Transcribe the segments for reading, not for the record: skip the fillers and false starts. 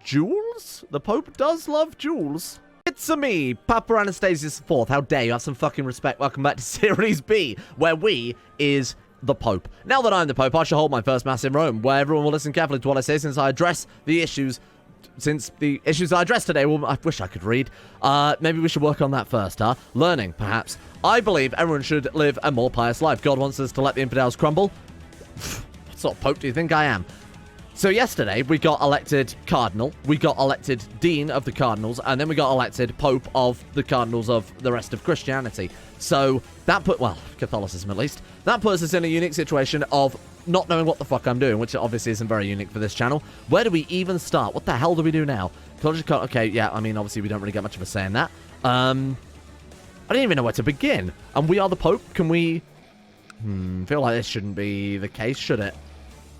jewels? The Pope does love jewels. It's a me, Papa Anastasius IV. How dare you have some fucking respect. Welcome back to Series B, where we is the Pope. Now that I'm the Pope, I shall hold my first mass in Rome, where everyone will listen carefully to what I say since I address the issues. Since the issues I addressed today, well, I wish I could read. Maybe we should work on that first, huh? Learning, perhaps. I believe everyone should live a more pious life. God wants us to let the infidels crumble. What sort of Pope do you think I am? So yesterday, we got elected Cardinal, we got elected Dean of the Cardinals, and then we got elected Pope of the Cardinals of the rest of Christianity. So that well, Catholicism at least, that puts us in a unique situation of not knowing what the fuck I'm doing, which obviously isn't very unique for this channel. Where do we even start? What the hell do we do now? Okay, yeah, I mean, obviously we don't really get much of a say in that. I don't even know where to begin. And we are the Pope. Can we... feel like this shouldn't be the case, should it?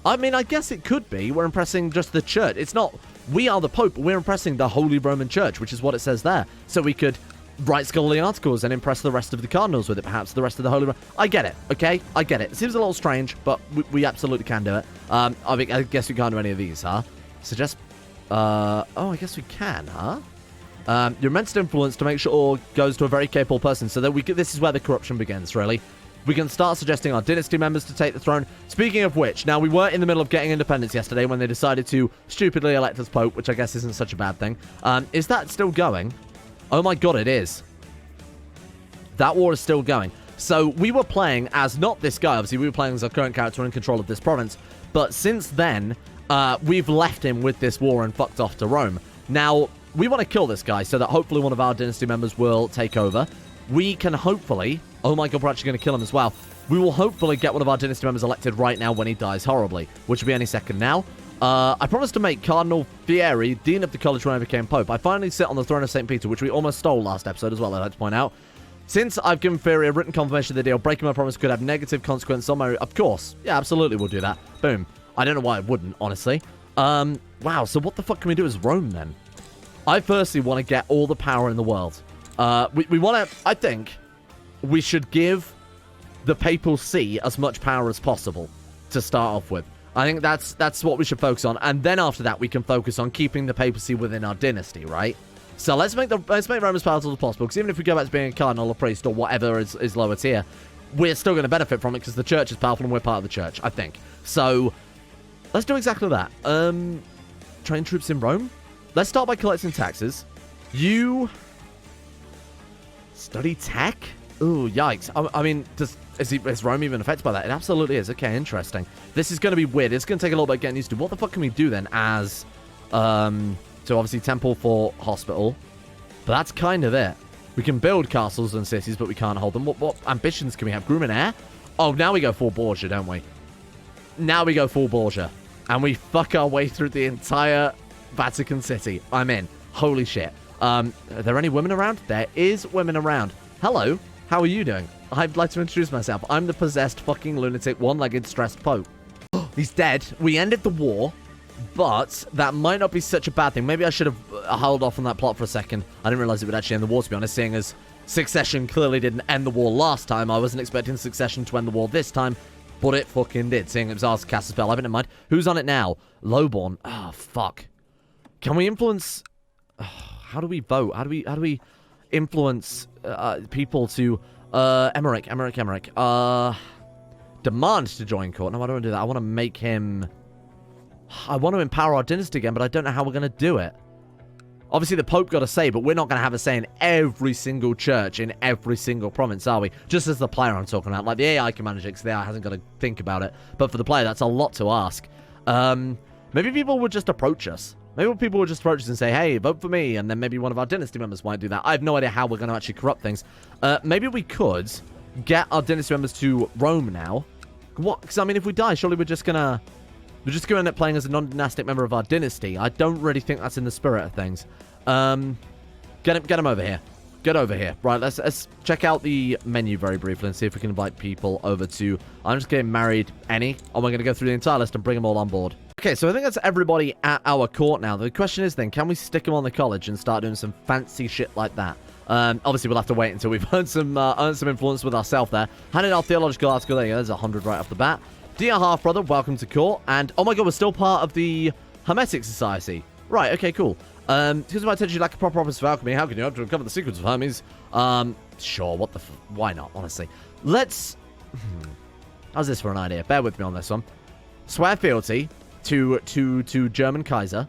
I mean, I guess it could be. We're impressing just the church. It's not, we are the Pope. We're impressing the Holy Roman Church, which is what it says there. So we could write scholarly articles and impress the rest of the cardinals with it, perhaps the rest of the Holy Roman. I get it, okay? I get it. It seems a little strange, but we absolutely can do it. I guess we can't do any of these, huh? Suggest, oh, I guess we can, huh? Your immense influence to make sure all goes to a very capable person, so that this is where the corruption begins, really. We can start suggesting our dynasty members to take the throne. Speaking of which, now we were in the middle of getting independence yesterday when they decided to stupidly elect us Pope, which I guess isn't such a bad thing. Is that still going? Oh my god, it is. That war is still going. So we were playing as not this guy, obviously we were playing as our current character in control of this province. But since then, we've left him with this war and fucked off to Rome. Now, we want to kill this guy so that hopefully one of our dynasty members will take over. We can hopefully... Oh my god, we're actually going to kill him as well. We will hopefully get one of our dynasty members elected right now when he dies horribly, which will be any second now. I promised to make Cardinal Fieri Dean of the College when I became Pope. I finally sit on the throne of St. Peter, which we almost stole last episode as well, I'd like to point out. Since I've given Fieri a written confirmation of the deal, breaking my promise could have negative consequences on my... Of course. Yeah, absolutely we'll do that. Boom. I don't know why I wouldn't, honestly. Wow, so what the fuck can we do as Rome, then? I firstly want to get all the power in the world. We want to... I think we should give the papal see as much power as possible to start off with. I think that's what we should focus on, and then after that we can focus on keeping the papacy within our dynasty, right? So let's make Rome as powerful as possible, because even if we go back to being a cardinal or priest or whatever is lower tier, we're still going to benefit from it because the church is powerful and we're part of the church, I think. So let's do exactly that. Train troops in Rome. Let's start by collecting taxes. You study tech? Ooh, yikes. I mean, is Rome even affected by that? It absolutely is. Okay, interesting. This is going to be weird. It's going to take a little bit getting used to. What the fuck can we do then as... So obviously temple for hospital. But that's kind of it. We can build castles and cities, but we can't hold them. What ambitions can we have? Groom and heir? Oh, now we go full Borgia, don't we? Now we go full Borgia. And we fuck our way through the entire Vatican City. I'm in. Holy shit. Are there any women around? There is women around. Hello. How are you doing? I'd like to introduce myself. I'm the possessed fucking lunatic one-legged stressed Pope. He's dead. We ended the war, but that might not be such a bad thing. Maybe I should have held off on that plot for a second. I didn't realize it would actually end the war, to be honest, seeing as Succession clearly didn't end the war last time. I wasn't expecting Succession to end the war this time, but it fucking did, seeing it was ours to cast a spell. I haven't in mind. Who's on it now? Lowborn. Oh, fuck. Can we influence... how do we vote? How do we influence people to... Emmerich. Demand to join court. No, I don't want to do that. I want to make him... I want to empower our dynasty again, but I don't know how we're going to do it. Obviously, the Pope got a say, but we're not going to have a say in every single church in every single province, are we? Just as the player I'm talking about. Like, the AI can manage it, because the AI hasn't got to think about it. But for the player, that's a lot to ask. Maybe people would just approach us. Maybe people would just approach us and say, hey, vote for me, and then maybe one of our dynasty members might do that. I have no idea how we're going to actually corrupt things. Maybe we could get our dynasty members to Rome now. What? Because, I mean, if we die, surely we're just going to end up playing as a non-dynastic member of our dynasty. I don't really think that's in the spirit of things. Get him over here. Get over here. Right, let's check out the menu very briefly and see if we can invite people over to... I'm just getting married any. Or we're going to go through the entire list and bring them all on board. Okay, so I think that's everybody at our court now. The question is then, can we stick them on the college and start doing some fancy shit like that? Obviously, we'll have to wait until we've earned some influence with ourselves there. Handed our theological article. There you go. There's 100 right off the bat. Dear half-brother, welcome to court. And, oh my god, we're still part of the Hermetic Society. Right, okay, cool. Because of my attention, like a proper office of alchemy, how can you hope to uncover the secrets of Hermes? Sure, what the why not, honestly. Let's... How's this for an idea? Bear with me on this one. Swear fealty to German Kaiser.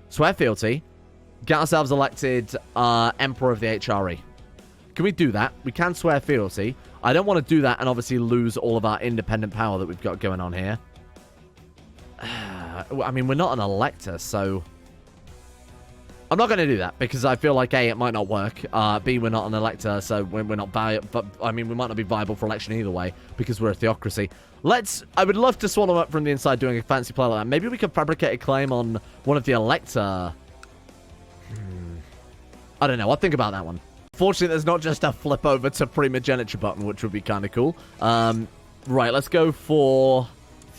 Swear fealty. Get ourselves elected Emperor of the HRE. Can we do that? We can swear fealty. I don't want to do that and obviously lose all of our independent power that we've got going on here. I mean, we're not an elector, so... I'm not going to do that, because I feel like, A, it might not work. B, we're not an elector, so we're not viable. But, I mean, we might not be viable for election either way, because we're a theocracy. I would love to swallow up from the inside doing a fancy play like that. Maybe we could fabricate a claim on one of the elector... I don't know. I'll think about that one. Fortunately, there's not just a flip over to primogeniture button, which would be kind of cool. Right, let's go for...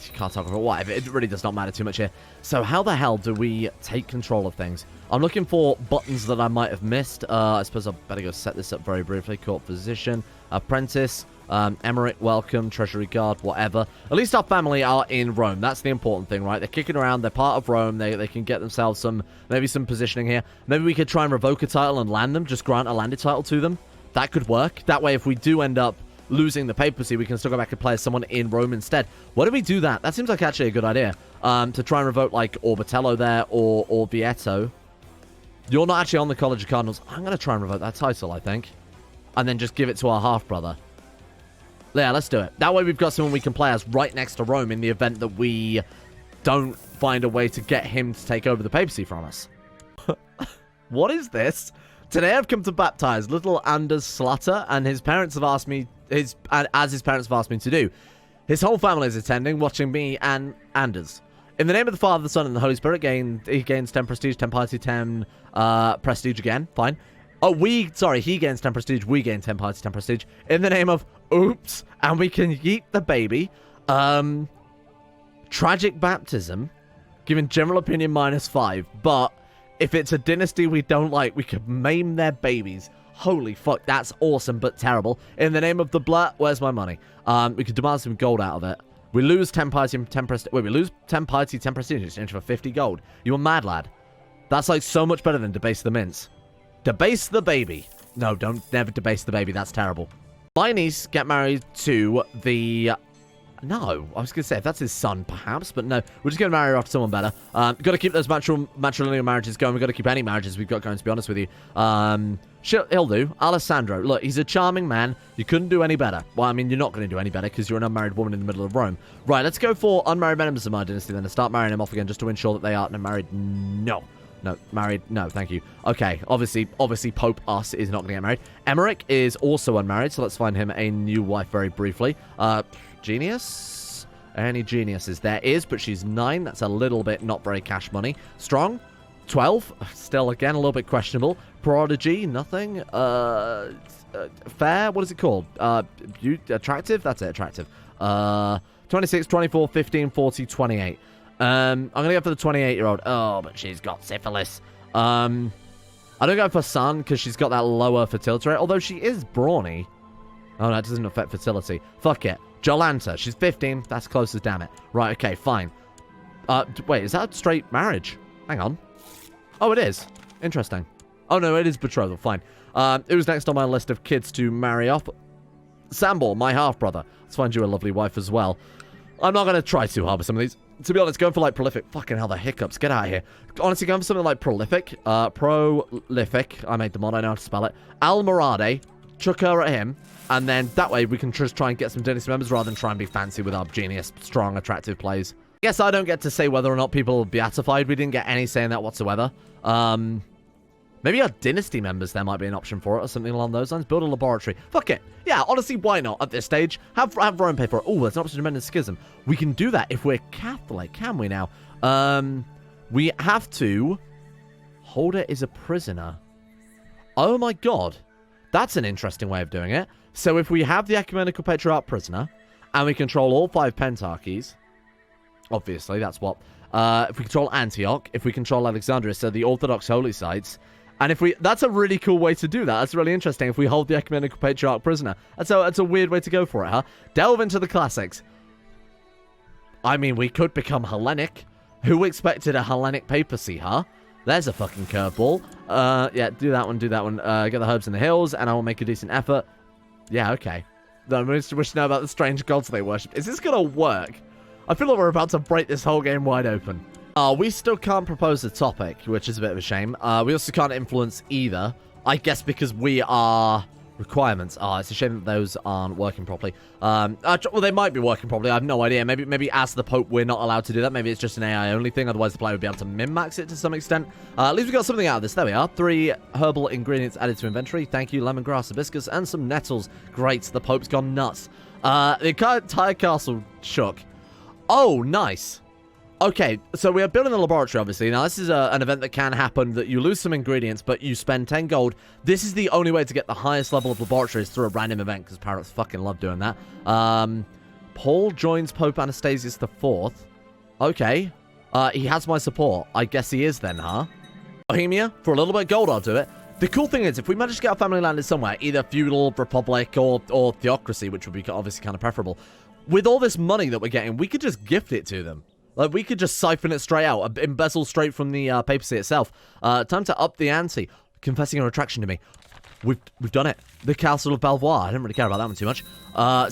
You can't talk about whatever. It really does not matter too much here. So how the hell do we take control of things? I'm looking for buttons that I might have missed. I suppose I better go set this up very briefly. Court physician, apprentice, emirate, welcome, treasury guard, whatever. At least our family are in Rome. That's the important thing, right? They're kicking around. They're part of Rome. They can get themselves maybe some positioning here. Maybe we could try and revoke a title and land them. Just grant a landed title to them. That could work. That way, if we do end up losing the papacy, we can still go back and play as someone in Rome instead. Why do we do that? That seems like actually a good idea. To try and revoke like Orbitello there or Vieto. You're not actually on the College of Cardinals. I'm going to try and revoke that title, I think. And then just give it to our half-brother. Yeah, let's do it. That way we've got someone we can play as right next to Rome in the event that we don't find a way to get him to take over the papacy from us. What is this? Today I've come to baptize little Anders Slatter, and his parents have asked me, as his parents have asked me to do. His whole family is attending, watching me and Anders. In the name of the Father, the Son, and the Holy Spirit, he gains 10 prestige, 10 piety, 10 prestige again. Fine. Oh, he gains 10 prestige, we gain 10 piety, 10 prestige. In the name of, oops, and we can yeet the baby. Tragic baptism, given general opinion -5, but if it's a dynasty we don't like, we could maim their babies. Holy fuck, that's awesome, but terrible. In the name of the blood, where's my money? We could demand some gold out of it. We lose 10 piety and 10 prestige. Wait, we lose 10 piety, 10 prestige in exchange for 50 gold. You a mad lad? That's like so much better than debase the mince. Debase the baby. No, don't never debase the baby. That's terrible. My niece get married to the... No, I was going to say, if that's his son, perhaps, but no. We're just going to marry her off to someone better. Got to keep those matrilineal marriages going. We've got to keep any marriages we've got going, to be honest with you. He'll do. Alessandro. Look, he's a charming man. You couldn't do any better. Well, I mean, you're not going to do any better because you're an unmarried woman in the middle of Rome. Right, let's go for unmarried members of my dynasty then and start marrying them off again just to ensure that they are married. No. No, married. No, thank you. Okay, obviously, Pope Us is not going to get married. Emmerich is also unmarried, so let's find him a new wife very briefly. Genius? Any geniuses? There is, but she's 9. That's a little bit not very cash money. Strong? 12. Still, again, a little bit questionable. Prodigy? Nothing. Fair? What is it called? Attractive? That's it, attractive. 26, 24, 15, 40, 28. I'm going to go for the 28-year-old. Oh, but she's got syphilis. I don't go for Sun because she's got that lower fertility rate, although she is brawny. Oh, no, it doesn't affect fertility. Fuck it. Jolanta. She's 15. That's close as damn it. Right, okay, fine. Wait, is that straight marriage? Hang on. Oh, it is. Interesting. Oh, no, it is betrothal. Fine. It was next on my list of kids to marry off. Sambor, my half-brother. Let's find you a lovely wife as well. I'm not going to try too hard with some of these. To be honest, going for, like, prolific. Fucking hell, the hiccups. Get out of here. Honestly, going for something like prolific. Prolific. I made the mod. I know how to spell it. Almorade. Chuck her at him. And then that way we can just try and get some dynasty members rather than try and be fancy with our genius, strong, attractive plays. Guess I don't get to say whether or not people will be beatified. We didn't get any say in that whatsoever. Maybe our dynasty members, there might be an option for it or something along those lines. Build a laboratory. Fuck it. Yeah, honestly, why not at this stage? Have Rome pay for it. Oh, there's an option to amend the schism. We can do that if we're Catholic, can we now? We have to hold it as a prisoner. Oh my god. That's an interesting way of doing it. So if we have the Ecumenical Patriarch prisoner, and we control all 5 pentarchies, obviously, that's what... if we control Antioch, if we control Alexandria, so the Orthodox holy sites, and if we... That's a really cool way to do that. That's really interesting if we hold the Ecumenical Patriarch prisoner. That's a weird way to go for it, huh? Delve into the classics. I mean, we could become Hellenic. Who expected a Hellenic papacy, huh? There's a fucking curveball. Yeah, do that one, get the herbs in the hills, and I will make a decent effort. Yeah, okay. No, I wish to know about the strange gods they worship. Is this gonna work? I feel like we're about to break this whole game wide open. We still can't propose a topic, which is a bit of a shame. We also can't influence either. I guess because we are requirements. It's a shame that those aren't working properly. Well, they might be working properly. I have no idea. Maybe as the Pope, we're not allowed to do that. Maybe it's just an AI-only thing. Otherwise, the player would be able to min-max it to some extent. At least we got something out of this. There we are. 3 herbal ingredients added to inventory. Thank you. Lemongrass, hibiscus, and some nettles. Great. The Pope's gone nuts. The entire castle shook. Oh, nice. Okay, so we are building the laboratory, obviously. Now, this is an event that can happen, that you lose some ingredients, but you spend 10 gold. This is the only way to get the highest level of laboratories through a random event, because pirates fucking love doing that. Paul joins Pope Anastasius IV. Okay. He has my support. I guess he is then, huh? Bohemia, for a little bit of gold, I'll do it. The cool thing is, if we manage to get our family landed somewhere, either feudal, republic, or theocracy, which would be obviously kind of preferable, with all this money that we're getting, we could just gift it to them. Like, we could just siphon it straight out, embezzle straight from the papacy itself. Time to up the ante. Confessing your attraction to me. We've done it. The Castle of Belvoir. I didn't really care about that one too much.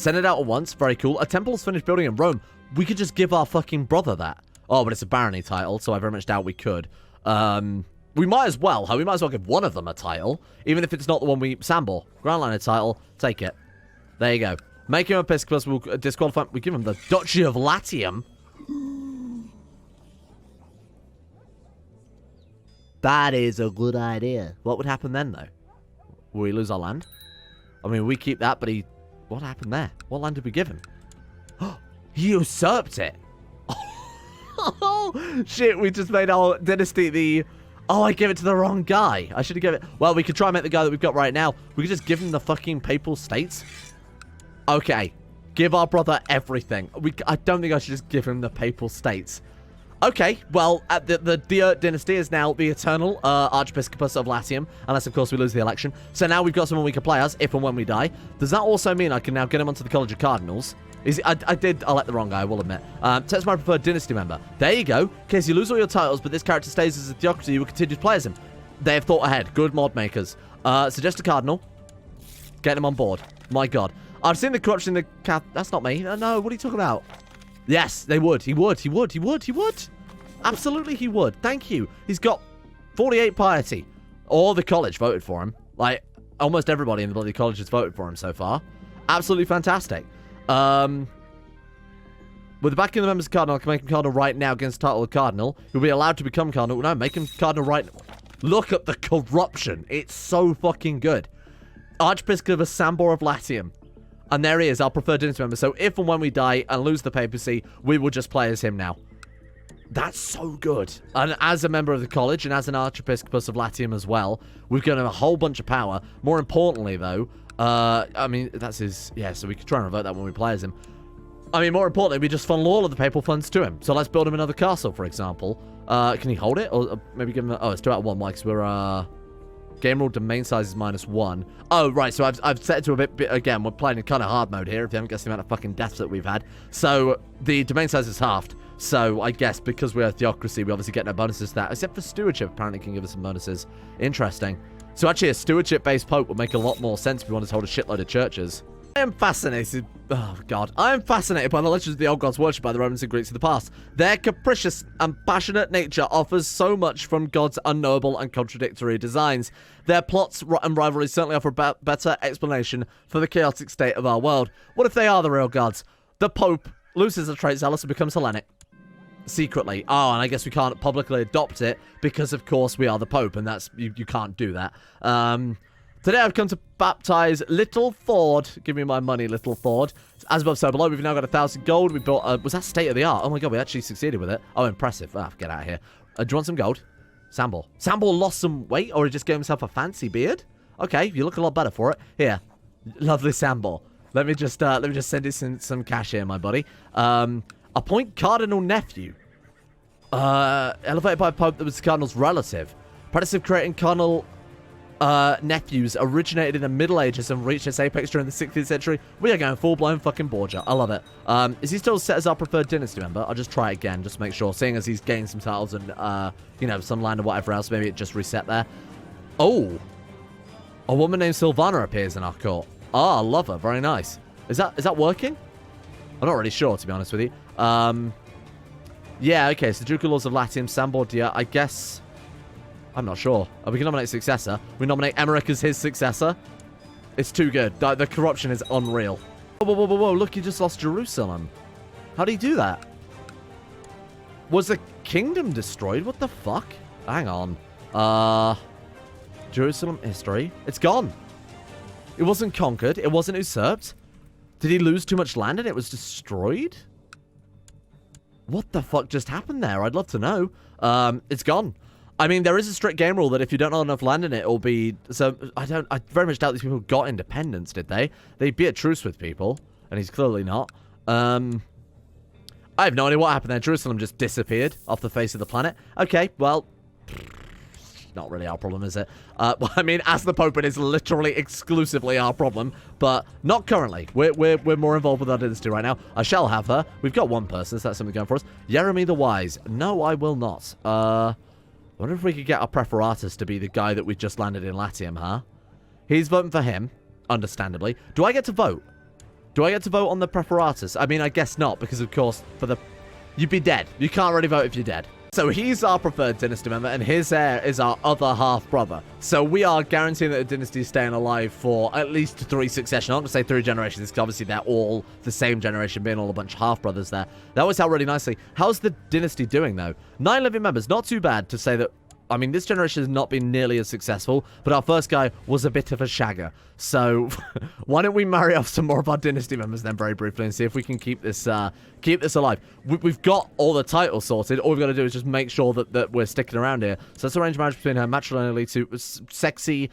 Send it out at once. Very cool. A temple's finished building in Rome. We could just give our fucking brother that. Oh, but it's a barony title, so I very much doubt we could. We might as well. We might as well give one of them a title, even if it's not the one we... Sambor. Grand Liner title. Take it. There you go. Make him Episcopus. We'll disqualify... We give him the Duchy of Latium. That is a good idea. What would happen then, though? Will we lose our land? I mean, we keep that, but he... What happened there? What land did we give him? He usurped it! Oh, shit, we just made our dynasty the... Oh, I gave it to the wrong guy. I should have given it... Well, we could try and make the guy that we've got right now. We could just give him the fucking papal states. Okay. Give our brother everything. I don't think I should just give him the papal states. Okay, well, the dynasty is now the eternal Archiepiscopus of Latium, unless, of course, we lose the election. So now we've got someone we can play as, if and when we die. Does that also mean I can now get him onto the College of Cardinals? I let the wrong guy, I will admit. Test my preferred dynasty member. There you go. In case you lose all your titles, but this character stays as a theocracy, you will continue to play as him. They have thought ahead. Good mod makers. Suggest a cardinal. Get him on board. My God. I've seen the corruption in the... That's not me. No, what are you talking about? Yes, they would. He would. Absolutely, he would. Thank you. He's got 48 piety. All the college voted for him. Like, almost everybody in the bloody college has voted for him so far. Absolutely fantastic. With the backing of the members of Cardinal, I can make him Cardinal right now against the title of Cardinal. He'll be allowed to become Cardinal. No, make him Cardinal right now. Look at the corruption. It's so fucking good. Archiepiscopus Sambor of Latium. And there he is, our preferred dynasty member. So if and when we die and lose the papacy, we will just play as him now. That's so good. And as a member of the college and as an Archiepiscopus of Latium as well, we've got him a whole bunch of power. More importantly, though, I mean, that's his... Yeah, so we could try and revoke that when we play as him. I mean, more importantly, we just funnel all of the papal funds to him. So let's build him another castle, for example. Can he hold it? Or maybe give him... Oh, it's 2 out of 1, because we're... Game rule domain size is -1. Oh, right, so I've set it to a bit... Again, we're playing in kind of hard mode here, if you haven't guessed the amount of fucking deaths that we've had. So the domain size is halved. So I guess because we're a theocracy, we obviously get no bonuses to that. Except for stewardship, apparently can give us some bonuses. Interesting. So actually, a stewardship-based pope would make a lot more sense if we wanted to hold a shitload of churches. I am fascinated... Oh, God. I am fascinated by the legends of the old gods worshipped by the Romans and Greeks of the past. Their capricious and passionate nature offers so much from God's unknowable and contradictory designs. Their plots and rivalries certainly offer a better explanation for the chaotic state of our world. What if they are the real gods? The Pope loses a trait zealous and becomes Hellenic. Secretly. Oh, and I guess we can't publicly adopt it because, of course, we are the Pope, and that's... You can't do that. Today I've come to baptize Little Ford. Give me my money, Little Ford. As above, so below. We've now got 1,000 gold. We built... was that state of the art? Oh my God, we actually succeeded with it. Oh, impressive. Ah, get out of here. Do you want some gold? Sambor. Sambor lost some weight, or he just gave himself a fancy beard? Okay, you look a lot better for it. Here. Lovely Sambor. Let me just send it some cash here, my buddy. Appoint Cardinal Nephew. Elevated by a Pope that was the Cardinal's relative. Practice of creating Cardinal... nephews originated in the Middle Ages and reached its apex during the 16th century. We are going full-blown fucking Borgia. I love it. Is he still set as our preferred dynasty member? I'll just try it again, just to make sure. Seeing as he's gained some titles and, you know, some land or whatever else, maybe it just reset there. Oh! A woman named Sylvana appears in our court. Ah, I love her. Very nice. Is that working? I'm not really sure, to be honest with you. Yeah, okay, so Ducal Laws of Latium, Sambordia, I guess... I'm not sure. We can nominate successor. We nominate Emmerich as his successor. It's too good. The corruption is unreal. Whoa, whoa, whoa, whoa, look, he just lost Jerusalem. How did he do that? Was the kingdom destroyed? What the fuck? Hang on. Jerusalem history. It's gone. It wasn't conquered. It wasn't usurped. Did he lose too much land and it was destroyed? What the fuck just happened there? I'd love to know. It's gone. I mean, there is a strict game rule that if you don't have enough land in it, it'll be... So, I very much doubt these people got independence, did they? They'd be at truce with people, and he's clearly not. I have no idea what happened there. Jerusalem just disappeared off the face of the planet. Okay, well... Not really our problem, is it? Well, I mean, as the Pope, it is literally exclusively our problem, but not currently. We're more involved with our dynasty right now. I shall have her. We've got one person, so that's something going for us. Jeremy the Wise. No, I will not. I wonder if we could get our preferatus to be the guy that we just landed in Latium, huh? He's voting for him, understandably. Do I get to vote? Do I get to vote on the preferatus? I mean, I guess not, because, of course, for the... You'd be dead. You can't really vote if you're dead. So he's our preferred dynasty member, and his heir is our other half-brother. So we are guaranteeing that the dynasty is staying alive for at least 3 successions. I'm not going to say 3 generations, because obviously they're all the same generation, being all a bunch of half-brothers there. That works out really nicely. How's the dynasty doing, though? 9 living members. Not too bad to say that... I mean, this generation has not been nearly as successful, but our first guy was a bit of a shagger. So, why don't we marry off some more of our dynasty members then very briefly and see if we can keep this alive. We've got all the titles sorted. All we've got to do is just make sure that we're sticking around here. So let's arrange marriage between her matrimonially to sexy,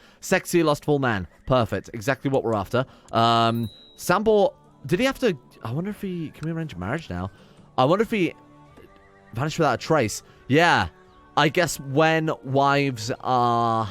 lustful man. Perfect. Exactly what we're after. Sambor, did he have to... I wonder if he... Can we arrange marriage now? I wonder if he vanished without a trace. Yeah. I guess when wives are...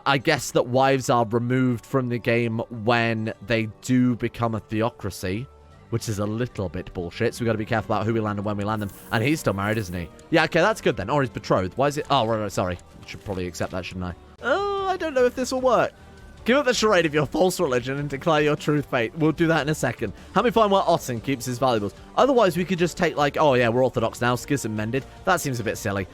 I guess that wives are removed from the game when they do become a theocracy, which is a little bit bullshit, so we've got to be careful about who we land and when we land them. And he's still married, isn't he? Yeah, okay, that's good then. Or he's betrothed. Why is it... Oh, right, sorry. I should probably accept that, shouldn't I? Oh, I don't know if this will work. Give up the charade of your false religion and declare your true fate. We'll do that in a second. Help me find where Otten keeps his valuables. Otherwise, we could just take, like, oh, yeah, we're Orthodox now. Schism mended. That seems a bit silly.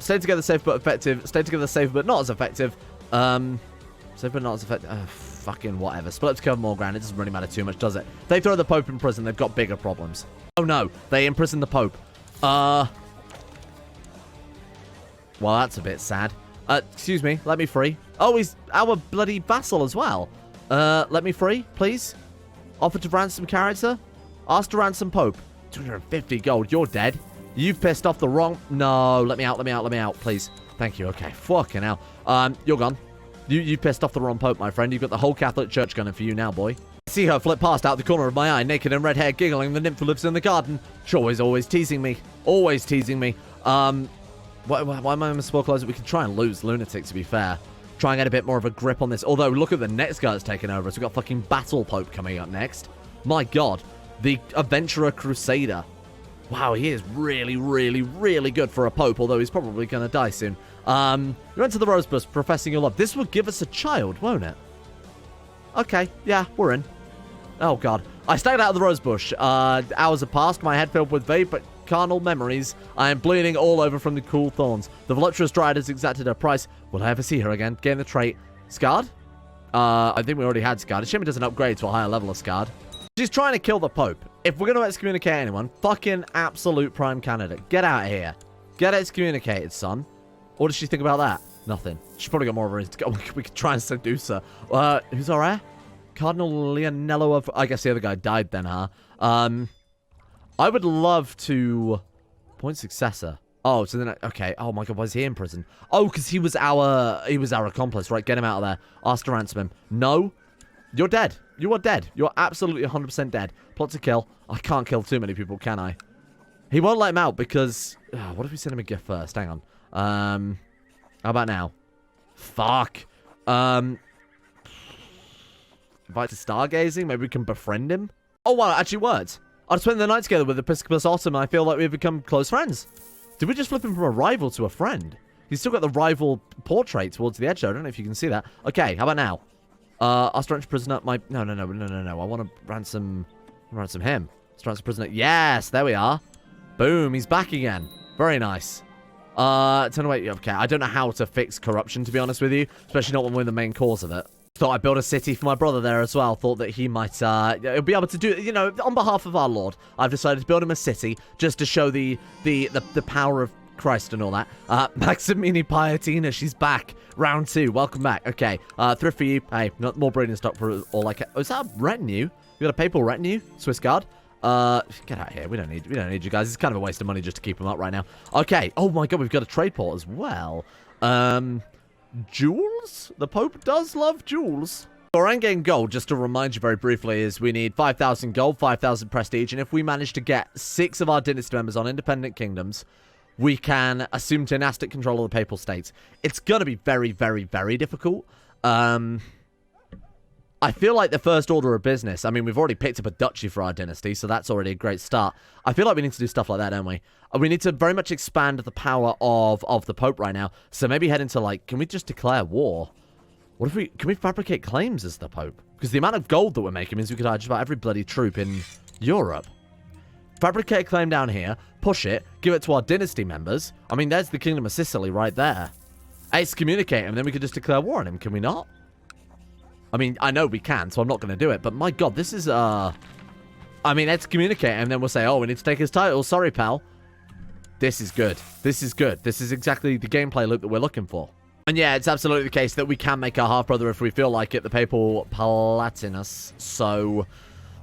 Stay together, safe but effective. Stay together, safe but not as effective. Safe but not as effective. Fucking whatever. Split up to cover more ground. It doesn't really matter too much, does it? They throw the Pope in prison. They've got bigger problems. Oh, no. They imprison the Pope. Well, that's a bit sad. Excuse me. Let me free. Oh, he's our bloody vassal as well. Let me free, please. Offer to ransom character. Ask to ransom Pope. 250 gold. You're dead. You've pissed off the wrong... No, let me out, let me out, let me out, please. Thank you. Okay, fucking hell. You're gone. You've pissed off the wrong Pope, my friend. You've got the whole Catholic Church gunning for you now, boy. I see her flit past out the corner of my eye, naked and red hair, giggling. The nymph who lives in the garden. Sure is always teasing me. Always teasing me. Why am I supposed to close it? We could try and lose Lunatic, to be fair. Try and get a bit more of a grip on this. Although, look at the next guy that's taking over us. We've got fucking Battle Pope coming up next. My God. The Adventurer Crusader. Wow, he is really, really, really good for a Pope, although he's probably going to die soon. You went to the Rosebush professing your love. This will give us a child, won't it? Okay, yeah, we're in. Oh, God. I stayed out of the Rosebush. Hours have passed, my head filled with vague but carnal memories. I am bleeding all over from the cool thorns. The voluptuous dryad has exacted her price. Will I ever see her again? Gain the trait. Scarred? I think we already had Scarred. Shame it doesn't upgrade to a higher level of Scarred. She's trying to kill the Pope. If we're going to excommunicate anyone, fucking absolute prime candidate. Get out of here. Get excommunicated, son. What does she think about that? Nothing. She's probably got more of a reason to go. We could try and seduce her. Who's our heir? Cardinal Leonello of... I guess the other guy died then, huh? I would love to... Point successor. Oh, so then... Okay. Oh, my God. Why is he in prison? Oh, because he was our accomplice. Right, get him out of there. Ask to ransom him. No. You're dead. You are dead. You're absolutely 100% dead. Plot to kill. I can't kill too many people, can I? He won't let him out because... what if we send him a gift first? Hang on. How about now? Fuck. Invite to stargazing? Maybe we can befriend him? Oh, wow, it actually worked. I spent the night together with Episcopus Autumn, and I feel like we've become close friends. Did we just flip him from a rival to a friend? He's still got the rival portrait towards the edge, though. I don't know if you can see that. Okay, how about now? Our strange prisoner, No. I want to ransom him. Strange prisoner. Yes, there we are. Boom, he's back again. Very nice. Turn away. Okay, I don't know how to fix corruption, to be honest with you. Especially not when we're the main cause of it. Thought I'd build a city for my brother there as well. Thought that he might be able to do, you know, on behalf of our Lord. I've decided to build him a city just to show the power of Christ and all that. Maximini Piatina, she's back. Round 2. Welcome back. Okay. Thrift for you. Hey, not more breeding stock for all like. Oh, is that a retinue? You got a papal retinue? Swiss guard? Get out of here. We don't need you guys. It's kind of a waste of money just to keep them up right now. Okay. Oh my god, we've got a trade port as well. Jewels? The Pope does love jewels. Our endgame goal, just to remind you very briefly, is we need 5,000 gold, 5,000 prestige, and if we manage to get 6 of our dynasty members on independent kingdoms, we can assume dynastic control of the Papal States. It's going to be very, very, very difficult. I feel like the first order of business, I mean, we've already picked up a duchy for our dynasty, so that's already a great start. I feel like we need to do stuff like that, don't we? We need to very much expand the power of the Pope right now. So maybe head into, like, can we just declare war? What if can we fabricate claims as the Pope? Because the amount of gold that we're making means we could hire just about every bloody troop in Europe. Fabricate a claim down here, push it, give it to our dynasty members. I mean, there's the Kingdom of Sicily right there. Excommunicate him, then we could just declare war on him, can we not? I mean, I know we can, so I'm not going to do it. But my god, this is, I mean, excommunicate him, and then we'll say, oh, we need to take his title. Sorry, pal. This is good. This is good. This is exactly the gameplay loop that we're looking for. And yeah, it's absolutely the case that we can make our half-brother if we feel like it, the Papal Palatinus. So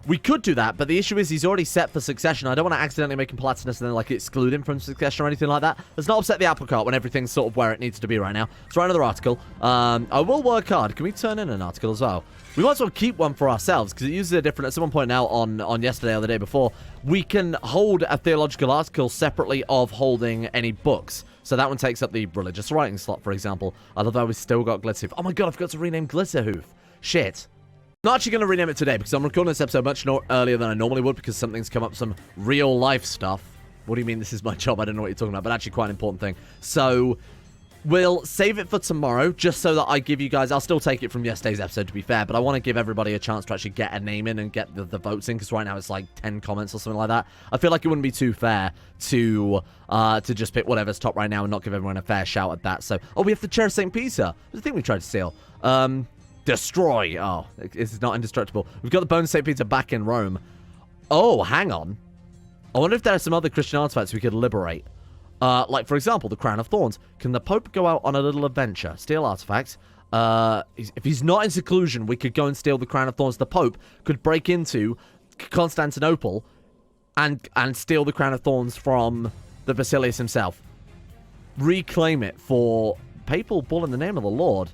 we could do that, but the issue is he's already set for succession. I don't want to accidentally make him Palatinus and then, like, exclude him from succession or anything like that. Let's not upset the apple cart when everything's sort of where it needs to be right now. Let's write another article. I will work hard. Can we turn in an article as well? We might as well keep one for ourselves, because it uses a different... Someone pointed out on yesterday or the day before, we can hold a theological article separately of holding any books. So that one takes up the religious writing slot, for example. I love how we've still got Glitterhoof. Oh my god, I forgot to rename Glitterhoof. Shit. I'm not actually going to rename it today because I'm recording this episode much earlier than I normally would because something's come up, some real life stuff. What do you mean this is my job? I don't know what you're talking about, but actually quite an important thing. So we'll save it for tomorrow just so that I give you guys... I'll still take it from yesterday's episode, to be fair, but I want to give everybody a chance to actually get a name in and get the votes in because right now it's like 10 comments or something like that. I feel like it wouldn't be too fair to just pick whatever's top right now and not give everyone a fair shout at that. So, oh, we have the Chair of St. Peter. The thing we tried to steal. Destroy. Oh, it's not indestructible. We've got the Bones of St. Peter back in Rome. Oh, hang on. I wonder if there are some other Christian artifacts we could liberate. Like, for example, the Crown of Thorns. Can the Pope go out on a little adventure? Steal artifacts. If he's not in seclusion, we could go and steal the Crown of Thorns. The Pope could break into Constantinople and steal the Crown of Thorns from the Basilius himself. Reclaim it for papal bull in the name of the Lord.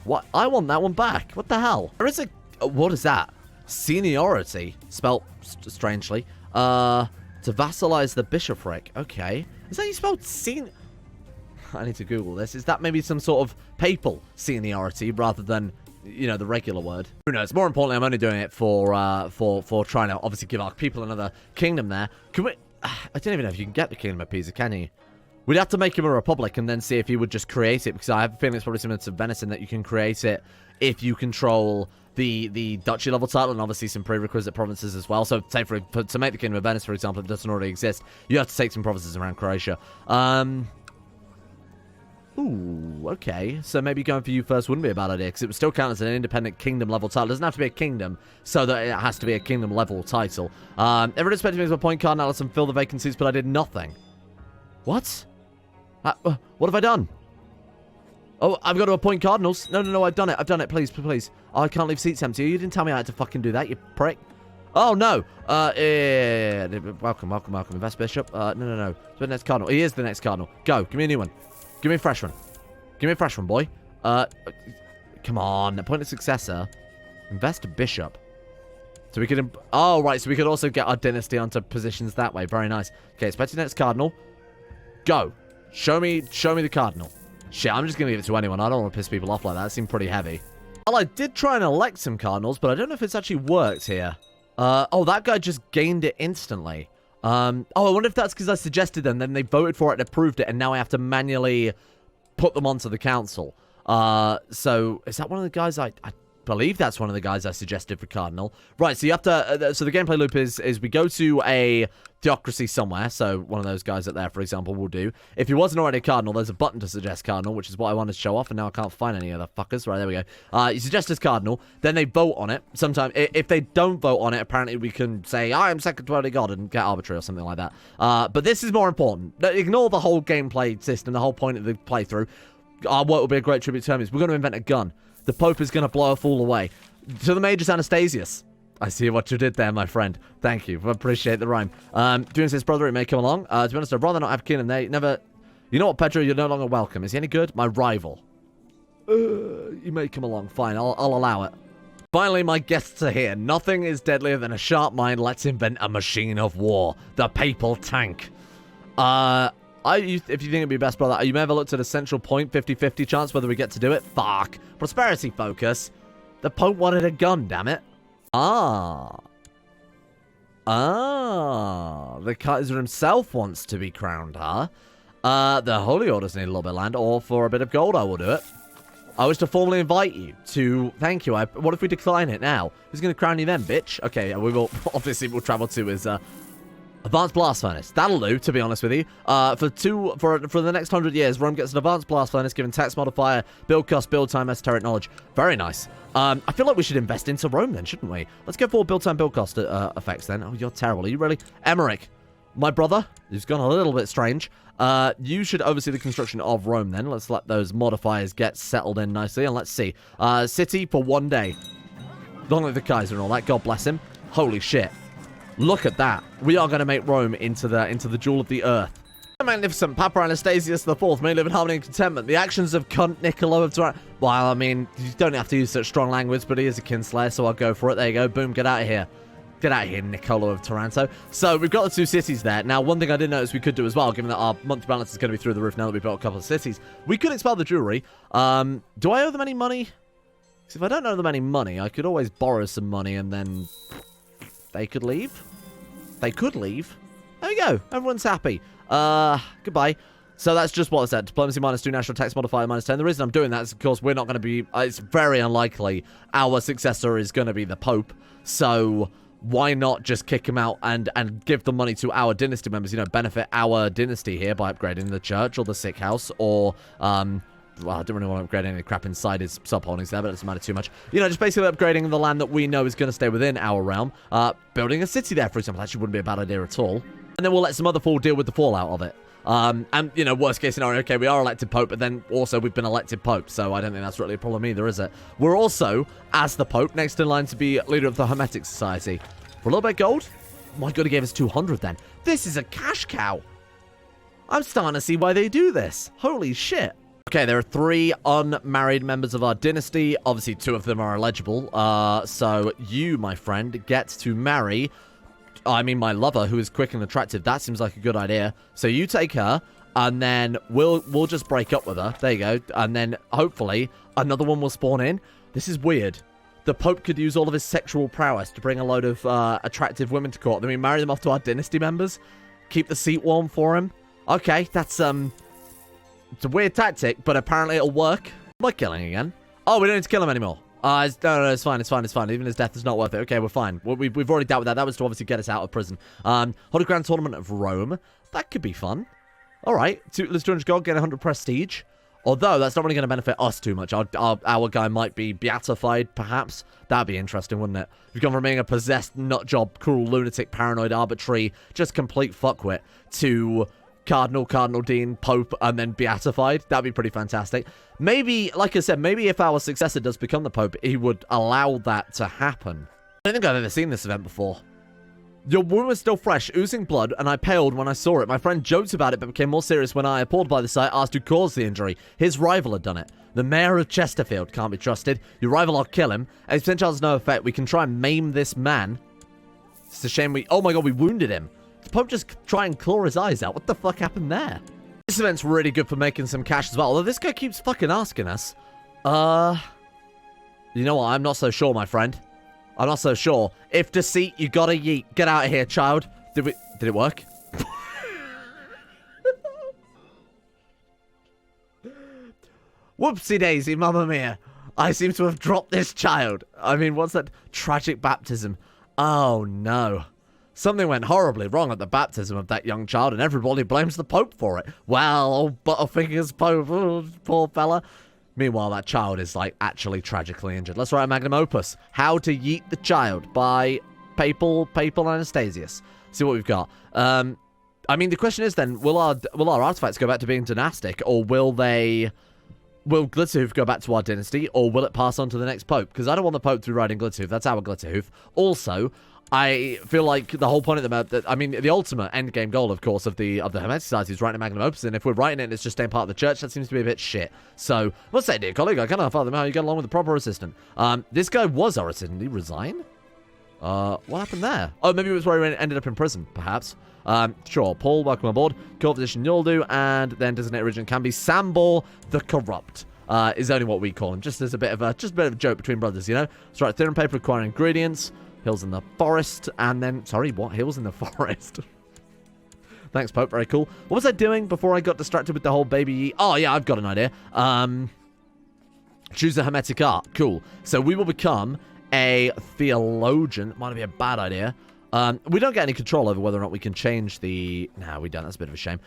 What? I want that one back. What the hell? There is a... what is that? Seniority. Spelt strangely. To vassalize the bishopric. Okay. Is that you spelled I need to Google this. Is that maybe some sort of papal seniority rather than, you know, the regular word? Who knows? More importantly, I'm only doing it for trying to obviously give our people another kingdom there. Can we... I don't even know if you can get the Kingdom of Pisa, can you? We'd have to make him a republic and then see if he would just create it, because I have a feeling it's probably similar to Venice in that you can create it if you control the duchy level title and obviously some prerequisite provinces as well. So, say to make the Kingdom of Venice, for example, if it doesn't already exist, you have to take some provinces around Croatia. Ooh, okay. So maybe going for you first wouldn't be a bad idea, because it would still count as an independent kingdom level title. It doesn't have to be a kingdom, so that it has to be a kingdom level title. Everyone expected me to a point card analysis and fill the vacancies, but I did nothing. What? What have I done? Oh, I've got to appoint cardinals. No, I've done it. Please. Oh, I can't leave seats empty. You didn't tell me I had to fucking do that, you prick. Oh, no. Yeah. Welcome. Invest bishop. No. It's the next cardinal. He is the next cardinal. Go. Give me a new one. Give me a fresh one. Boy. Come on. Appoint a successor. Invest a bishop. So we could... oh, right. So we could also get our dynasty onto positions that way. Very nice. Okay, expect the next cardinal. Go. Show me the cardinal. Shit, I'm just going to give it to anyone. I don't want to piss people off like that. It seemed pretty heavy. Well, I did try and elect some cardinals, but I don't know if it's actually worked here. Oh, that guy just gained it instantly. Oh, I wonder if that's because I suggested them, then they voted for it and approved it, and now I have to manually put them onto the council. So, is that one of the guys I believe that's one of the guys I suggested for Cardinal. Right, so you have to, so the gameplay loop is we go to a Theocracy somewhere, so one of those guys up there, for example, will do. If he wasn't already a Cardinal, there's a button to suggest Cardinal, which is what I wanted to show off, and now I can't find any of the fuckers. Right, there we go. You suggest as Cardinal, then they vote on it. Sometimes, if they don't vote on it, apparently we can say, I am second to only God, and get arbitrary or something like that. But this is more important. Ignore the whole gameplay system, the whole point of the playthrough. Our work will be a great tribute to Hermes. We're going to invent a gun. The Pope is going to blow a fool away. To the Magus Anastasius. I see what you did there, my friend. Thank you. I appreciate the rhyme. Doing his brother, it may come along. To be honest, I'd rather not have kin, and they never... You know what, Pedro? You're no longer welcome. Is he any good? My rival. You may come along. Fine, I'll allow it. Finally, my guests are here. Nothing is deadlier than a sharp mind. Let's invent a machine of war. The papal tank. If you think it'd be best, brother, you may have looked at a central point, 50-50 chance whether we get to do it. Fuck. Prosperity focus. The Pope wanted a gun, damn it. The Kaiser himself wants to be crowned, huh? The Holy Orders need a little bit of land, or for a bit of gold, I will do it. I wish to formally invite you to... Thank you. What if we decline it now? Who's going to crown you then, bitch? Okay, we will... Obviously, we'll travel to his... Advanced blast furnace. That'll do, to be honest with you. For the next 100 years, Rome gets an advanced blast furnace, given tax modifier, build cost, build time, esoteric knowledge. Very nice. I feel like we should invest into Rome then, shouldn't we? Let's go for build time, build cost effects then. Oh, you're terrible. Are you really? Emmerich, my brother, who's gone a little bit strange. You should oversee the construction of Rome then. Let's let those modifiers get settled in nicely, and let's see. City for 1 day. Long live the Kaiser and all that. God bless him. Holy shit. Look at that. We are going to make Rome into the jewel of the earth. The magnificent Papa Anastasius IV may live in harmony and contentment. The actions of cunt Niccolo of Taranto. Well, I mean, you don't have to use such strong language, but he is a kinslayer, so I'll go for it. There you go. Boom, get out of here. Get out of here, Niccolo of Taranto. So, we've got the 2 cities there. Now, one thing I did notice we could do as well, given that our monthly balance is going to be through the roof now that we've built a couple of cities, we could expel the jewelry. Do I owe them any money? Because if I don't owe them any money, I could always borrow some money and then they could leave. They could leave. There we go. Everyone's happy. Goodbye. So that's just what I said. Diplomacy -2, national tax modifier -10. The reason I'm doing that is because we're not going to be... it's very unlikely our successor is going to be the Pope. So why not just kick him out and give the money to our dynasty members? You know, benefit our dynasty here by upgrading the church or the sick house or... well, I don't really want to upgrade any crap inside his sub-holdings there, but it doesn't matter too much. You know, just basically upgrading the land that we know is going to stay within our realm. Building a city there, for example, actually wouldn't be a bad idea at all. And then we'll let some other fool deal with the fallout of it. And, you know, worst case scenario, okay, we are elected Pope, but then also we've been elected Pope, so I don't think that's really a problem either, is it? We're also, as the Pope, next in line to be leader of the Hermetic Society. For a little bit of gold? Oh my God, he gave us 200 then. This is a cash cow. I'm starting to see why they do this. Holy shit. Okay, there are 3 unmarried members of our dynasty. Obviously, 2 of them are eligible. So you, my friend, get to marry... I mean, my lover, who is quick and attractive. That seems like a good idea. So you take her, and then we'll just break up with her. There you go. And then, hopefully, another one will spawn in. This is weird. The Pope could use all of his sexual prowess to bring a load of attractive women to court. Then we marry them off to our dynasty members. Keep the seat warm for him. Okay, that's, it's a weird tactic, but apparently it'll work. Am I killing again? Oh, we don't need to kill him anymore. No, it's fine, it's fine, it's fine. Even his death is not worth it. Okay, we're fine. We've already dealt with that. That was to obviously get us out of prison. Holy Grand Tournament of Rome. That could be fun. All right. Let's 200 gold, get 100 prestige. Although, that's not really going to benefit us too much. Our guy might be beatified, perhaps. That'd be interesting, wouldn't it? We've gone from being a possessed, nutjob, cruel, lunatic, paranoid, arbitrary, just complete fuckwit to... Cardinal, Dean, Pope, and then beatified. That'd be pretty fantastic. Maybe, like I said, maybe if our successor does become the Pope, he would allow that to happen. I don't think I've ever seen this event before. Your wound was still fresh, oozing blood, and I paled when I saw it. My friend joked about it, but became more serious when I, appalled by the sight, asked who caused the injury. His rival had done it. The mayor of Chesterfield can't be trusted. Your rival, I'll kill him. And if potential has no effect, we can try and maim this man. It's a shame we... Oh my God, we wounded him. Did Pope just try and claw his eyes out? What the fuck happened there? This event's really good for making some cash as well. Although this guy keeps fucking asking us. You know what? I'm not so sure, my friend. I'm not so sure. If deceit, you gotta yeet. Get out of here, child. Did it work? Whoopsie daisy, mamma mia. I seem to have dropped this child. I mean, what's that? Tragic baptism. Oh, no. Something went horribly wrong at the baptism of that young child, and everybody blames the Pope for it. Well, old Butterfingers Pope, oh, poor fella. Meanwhile, that child is, like, actually tragically injured. Let's write a magnum opus. How to Yeet the Child by Papal Anastasius. See what we've got. I mean, the question is then, will our artifacts go back to being dynastic, or will Glitterhoof go back to our dynasty, or will it pass on to the next Pope? Because I don't want the Pope to be riding Glitterhoof. That's our Glitterhoof. Also, I feel like the whole point of the map, I mean, the ultimate end game goal, of course, of the Hermetic Society is writing a magnum opus, and if we're writing it and it's just staying part of the church, that seems to be a bit shit. So, what's that, dear colleague? I cannot fathom how you get along with the proper assistant. This guy was our assistant. Did he resign? What happened there? Oh, maybe it was where he ended up in prison, perhaps. Sure. Paul, welcome aboard. Court physician, you'll do, and then designated regent can be Sambor the Corrupt. Is only what we call him, just as a bit of a joke between brothers, you know. Let's write theorem paper requiring ingredients. Hills in the forest, and then... Sorry, what? Hills in the forest? Thanks, Pope. Very cool. What was I doing before I got distracted with the whole baby... Oh, yeah, I've got an idea. Choose a hermetic art. Cool. So we will become a theologian. Might be a bad idea. We don't get any control over whether or not we can change the... Nah, we don't. That's a bit of a shame.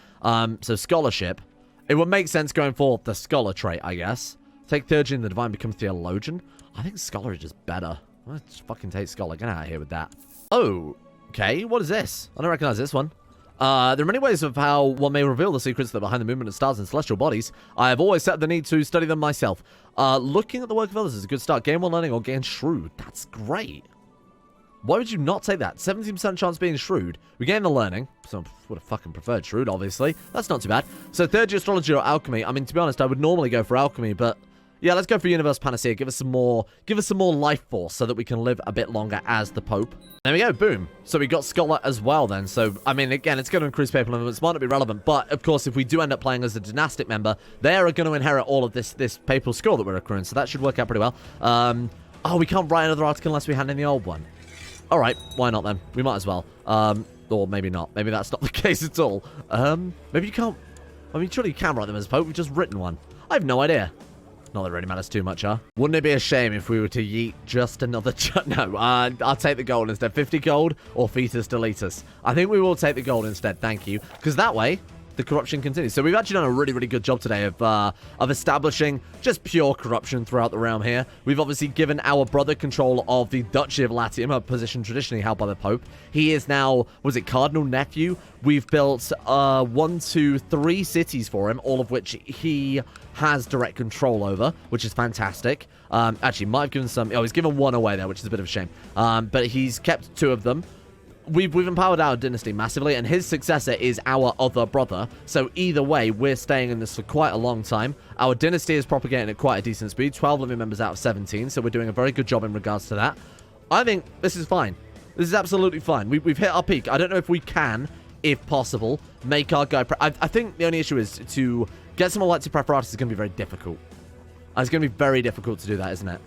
So scholarship. It would make sense going forward the scholar trait, I guess. Take theology in the divine, become theologian. I think scholar is just better. Let's fucking take scholar. Get out of here with that. Oh, okay. What is this? I don't recognize this one. There are many ways of how one may reveal the secrets that are behind the movement of stars and celestial bodies. I have always set the need to study them myself. Looking at the work of others is a good start. Gain one learning or gain shrewd. That's great. Why would you not take that? 17% chance being shrewd. We gain the learning. So would have fucking preferred shrewd, obviously. That's not too bad. So third year astrology or alchemy. I mean, to be honest, I would normally go for alchemy, but... Yeah, let's go for Universe Panacea. Give us some more life force so that we can live a bit longer as the Pope. There we go. Boom. So we got Scholar as well then. So, I mean, again, it's going to increase papal influence. Might not be relevant. But, of course, if we do end up playing as a dynastic member, they are going to inherit all of this papal score that we're accruing. So that should work out pretty well. Oh, we can't write another article unless we hand in the old one. All right. Why not then? We might as well. Or maybe not. Maybe that's not the case at all. Maybe you can't... I mean, surely you can write them as Pope. We've just written one. I have no idea. Not that it really matters too much, huh? Wouldn't it be a shame if we were to yeet just another... No, I'll take the gold instead. 50 gold or fetus deletus. I think we will take the gold instead, thank you. Because that way, the corruption continues. So we've actually done a really, really good job today of establishing just pure corruption throughout the realm here. We've obviously given our brother control of the Duchy of Latium, a position traditionally held by the Pope. He is now, was it Cardinal Nephew? We've built 1, 2, 3 cities for him, all of which he has direct control over, which is fantastic. Actually, might have given some... Oh, he's given 1 away there, which is a bit of a shame. But he's kept 2 of them. We've empowered our dynasty massively, and his successor is our other brother. So either way, we're staying in this for quite a long time. Our dynasty is propagating at quite a decent speed, 12 living members out of 17, so we're doing a very good job in regards to that. I think this is fine. This is absolutely fine. We've hit our peak. I don't know if we can, if possible, make our guy... I think the only issue is to get some elected preparatus is going to be very difficult. It's going to be very difficult to do that, isn't it?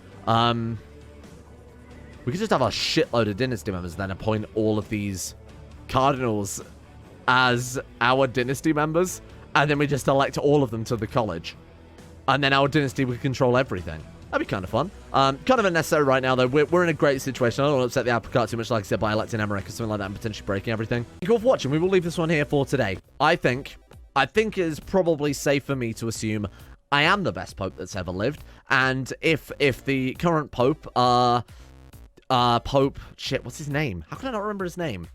We could just have a shitload of dynasty members and then appoint all of these cardinals as our dynasty members. And then we just elect all of them to the college. And then our dynasty would control everything. That'd be kind of fun. Kind of unnecessary right now, though. We're in a great situation. I don't want to upset the apple cart too much, like I said, by electing Emmerich or something like that and potentially breaking everything. Thank you all for watching. We will leave this one here for today. I think it is probably safe for me to assume I am the best Pope that's ever lived. And if the current Pope, shit, what's his name? How can I not remember his name?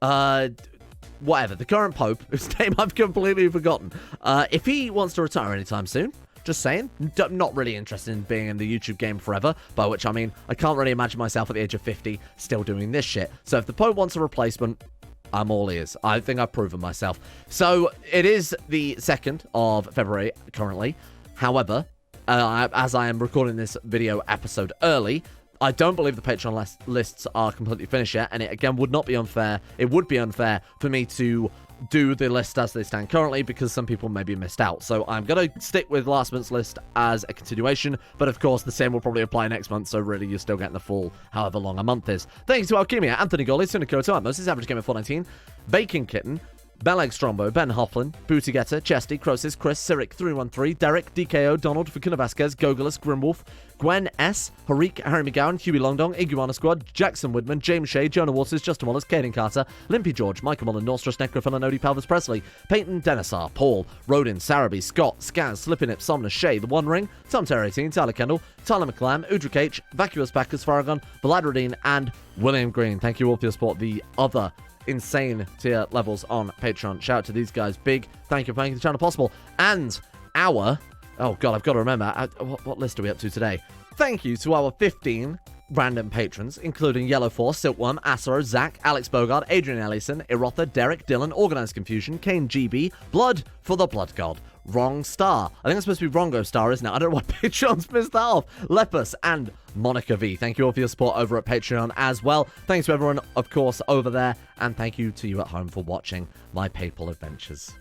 Whatever, the current Pope, whose name I've completely forgotten. If he wants to retire anytime soon, just saying, not really interested in being in the YouTube game forever, by which I mean, I can't really imagine myself at the age of 50 still doing this shit. So if the Pope wants a replacement, I'm all ears. I think I've proven myself. So it is the 2nd of February currently. However, as I am recording this video episode early, I don't believe the Patreon lists are completely finished yet, and it again would not be unfair. It would be unfair for me to do the list as they stand currently because some people maybe missed out. So I'm going to stick with last month's list as a continuation, but of course the same will probably apply next month, so really you're still getting the full however long a month is. Thanks to Alchemia, Anthony Golly, Sunicoto, Moses, Average Gamer 419, Bacon Kitten, Beleg Strombo, Ben Hofflin, Booty Getter, Chesty, Crosis, Chris, Cyric 313, Derek, DKO, Donald, Fakuna Vasquez, Gogolus, Grimwolf, Gwen S, Harik, Harry McGowan, Huey Longdong, Iguana Squad, Jackson Woodman, James Shea, Jonah Waters, Justin Wallace, Caden Carter, Limpy George, Michael Mullen, Norstress, Necrophil, Nodi, Palvis Presley, Peyton Denisar, Paul, Rodin, Saraby, Scott, Skaz, Slippinip, Somnus, Shay, The One Ring, Tom Terry 18, Tyler Kendall, Tyler McClam, Udric H, Vacuous Backers, Faragon, Valadradine, and William Green. Thank you all for your support. The other insane tier levels on Patreon. Shout out to these guys. Big thank you for making the channel possible. And our, oh god, I've got to remember, what list are we up to today? Thank you to our 15 random patrons, including Yellow Force, Silkworm, Asaro, Zach, Alex Bogard, Adrian Ellison, Erotha, Derek, Dylan, Organized Confusion, Kane GB, Blood for the Blood God, Wrong Star. I think it's supposed to be Rongo Star, isn't it? I don't know why Patreon's missed that off. Lepus and Monica V. Thank you all for your support over at Patreon as well. Thanks to everyone, of course, over there. And thank you to you at home for watching my PayPal adventures.